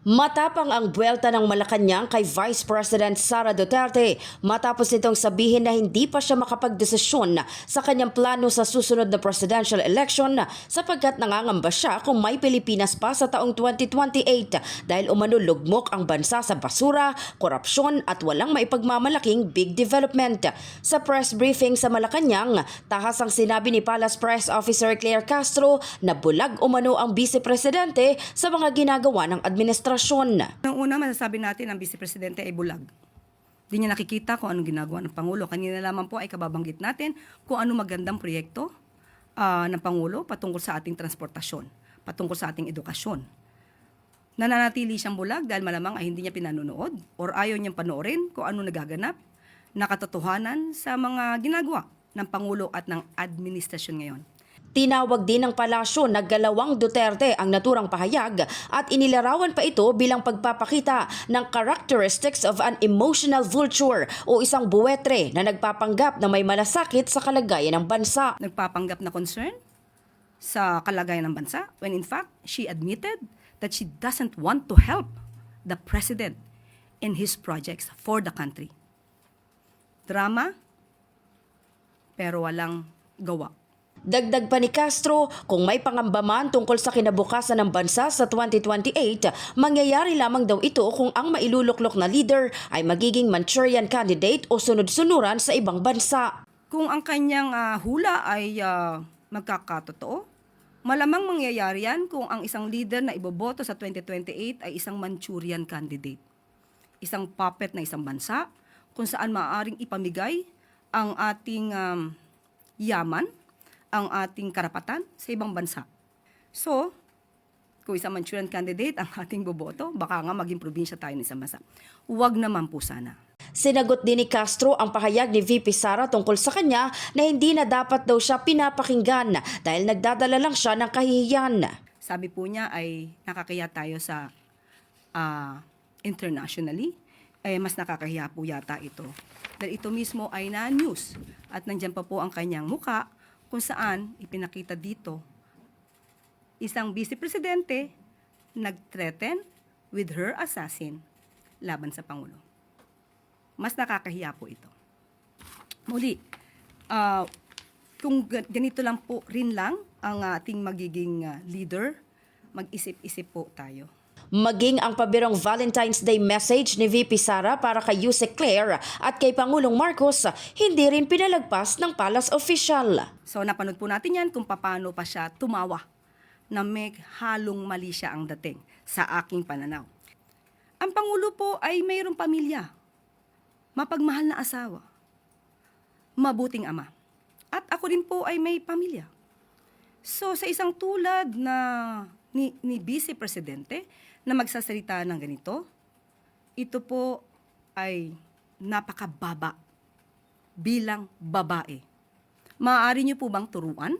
Matapang ang buwelta ng Malacanang kay Vice President Sara Duterte matapos nitong sabihin na hindi pa siya makapagdesisyon sa kanyang plano sa susunod na presidential election sapagkat nangangamba siya kung may Pilipinas pa sa taong 2028 dahil umano lugmok ang bansa sa basura, korupsyon at walang maipagmamalaking big development. Sa press briefing sa Malacanang, tahas ang sinabi ni Palace Press Officer Claire Castro na bulag umano ang Vice Presidente sa mga ginagawa ng administrasyon. Nang una, masasabi natin ang Vice Presidente ay bulag. Di niya nakikita kung anong ginagawa ng Pangulo. Kanina lamang po ay kababanggit natin kung ano magandang proyekto ng Pangulo patungkol sa ating transportasyon, patungkol sa ating edukasyon. Nananatili siyang bulag dahil malamang ay hindi niya pinanonood or ayaw niyang panoorin kung ano nagaganap na katotohanan sa mga ginagawa ng Pangulo at ng administrasyon ngayon. Tinawag din ng palasyo na galawang Duterte ang naturang pahayag at inilarawan pa ito bilang pagpapakita ng characteristics of an emotional vulture o isang buwetre na nagpapanggap na may malasakit sa kalagayan ng bansa. Nagpapanggap na concern sa kalagayan ng bansa when in fact she admitted that she doesn't want to help the President in his projects for the country. Drama, pero walang gawa. Dagdag pa ni Castro, kung may pangamba man tungkol sa kinabukasan ng bansa sa 2028, mangyayari lamang daw ito kung ang mailuluklok na leader ay magiging Manchurian candidate o sunod-sunuran sa ibang bansa. Kung ang kanyang hula ay magkakatotoo, malamang mangyayari yan kung ang isang leader na iboboto sa 2028 ay isang Manchurian candidate. Isang puppet na isang bansa kung saan maaaring ipamigay ang ating yaman, ang ating karapatan sa ibang bansa. So, kung isang Manchurian candidate ang ating boboto, baka nga maging probinsya tayo ng isang bansa. Huwag naman po sana. Sinagot din ni Castro ang pahayag ni VP Sara tungkol sa kanya na hindi na dapat daw siya pinapakinggan dahil nagdadala lang siya ng kahihiyan. Sabi po niya ay nakakaya tayo sa internationally, mas nakakahiya po yata ito. Dahil ito mismo ay na-news at nandyan pa po ang kanyang muka kung saan ipinakita dito isang Vice Presidente nag-threaten with her assassin laban sa Pangulo. Mas nakakahiya po ito. Muli, kung ganito lang po rin lang ang ating magiging leader, mag-isip-isip po tayo. Maging ang pabirong Valentine's Day message ni VP Sara para kay Yusek Claire at kay Pangulong Marcos hindi rin pinalagpas ng Palace official. So napanood po natin yan kung paano pa siya tumawa na may halong mali siya ang dating sa aking pananaw. Ang Pangulo po ay mayroong pamilya, mapagmahal na asawa, mabuting ama. At ako rin po ay may pamilya. So sa isang tulad na ni Vice Presidente na magsasalita ng ganito, ito po ay napakababa bilang babae. Maaari niyo po bang turuan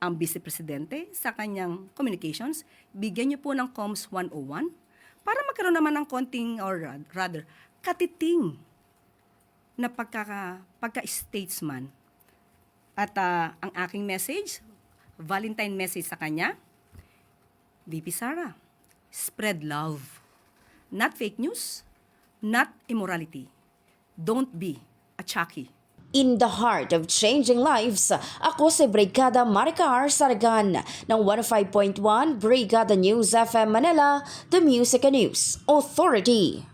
ang Vice Presidente sa kanyang communications? Bigyan niyo po ng Comms 101 para magkaroon naman ng konting or rather katiting na pagka-statesman. At ang aking message, Valentine message sa kanya, VP Sara, spread love. Not fake news, not immorality. Don't be a Chucky. In the heart of changing lives, ako si Brigada Maricar Sargan ng 105.1 Brigada News FM Manila, the Music and News Authority.